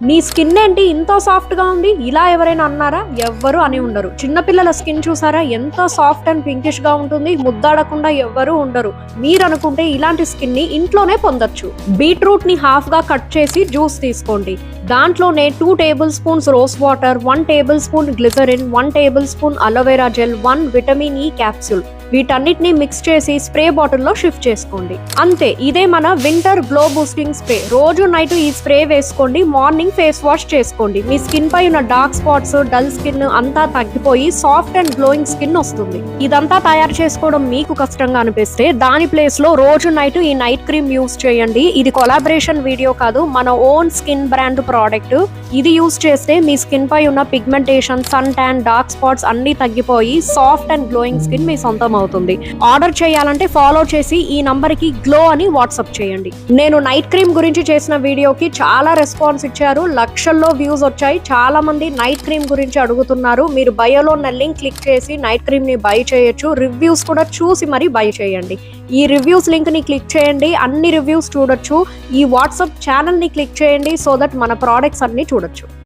నీ స్కిన్ ఏంటి ఇంత సాఫ్ట్ గా ఉంది, ఇలా ఎవరైనా అన్నారా? ఎవ్వరు అని ఉండరు. చిన్నపిల్లల స్కిన్ చూసారా ఎంత సాఫ్ట్ అండ్ పింకిష్ గా ఉంటుంది, ముద్దాడకుండా ఎవ్వరు ఉండరు. మీరు అనుకుంటే ఇలాంటి స్కిన్ ని ఇంట్లోనే పొందొచ్చు. బీట్రూట్ ని హాఫ్ గా కట్ చేసి జ్యూస్ తీసుకోండి. దాంట్లోనే 2 table spoons rose water, 1 table spoon glycerin, 1 table spoon aloe vera gel, 1 vitamin E capsule, వీటన్నిటిని మిక్స్ చేసి స్ప్రే బాటిల్లో షిఫ్ట్ చేసుకోండి. అంతే, ఇదే మన వింటర్ గ్లో బూస్టింగ్ స్ప్రే. రోజు నైట్ ఈ స్ప్రే వేసుకోండి, మార్నింగ్ ఫేస్ వాష్ చేసుకోండి. మీ స్కిన్ పై ఉన్న డార్క్ స్పాట్స్, డల్ స్కిన్ అంతా తగ్గిపోయి సాఫ్ట్ అండ్ గ్లోయింగ్ స్కిన్ వస్తుంది. ఇదంతా తయారు చేసుకోవడం మీకు కష్టంగా అనిపిస్తే దాని ప్లేస్ లో రోజు నైట్ ఈ నైట్ క్రీమ్ యూస్ చేయండి. ఇది కొలాబరేషన్ వీడియో కాదు, మన ఓన్ స్కిన్ బ్రాండ్ ప్రోడక్ట్. ఇది యూస్ చేస్తే మీ స్కిన్ పై ఉన్న pigmentation, sun tan, dark spots అన్ని తగ్గిపోయి సాఫ్ట్ అండ్ గ్లోయింగ్ స్కిన్ మీ సొంతం అవుతుంది. ఆర్డర్ చేయాలంటే ఫాలో చేసి ఈ నంబర్ కి గ్లో అని వాట్సాప్ చేయండి. నేను నైట్ క్రీమ్ గురించి చేసిన వీడియోకి చాలా రెస్పాన్స్ ఇచ్చారు, లక్షల్లో వ్యూస్ వచ్చాయి. చాలా మంది నైట్ క్రీమ్ గురించి అడుగుతున్నారు. మీరు బయోలో ఉన్న లింక్ క్లిక్ చేసి నైట్ క్రీమ్ ని బై చేయొచ్చు. రివ్యూస్ కూడా చూసి మరి బై చేయండి. ఈ రివ్యూస్ లింక్ ని క్లిక్ చేయండి, అన్ని రివ్యూస్ చూడొచ్చు. ఈ వాట్సాప్ ఛానల్ ని క్లిక్ చేయండి సో దట్ మన ప్రోడక్ట్స్ అన్ని చూడొచ్చు.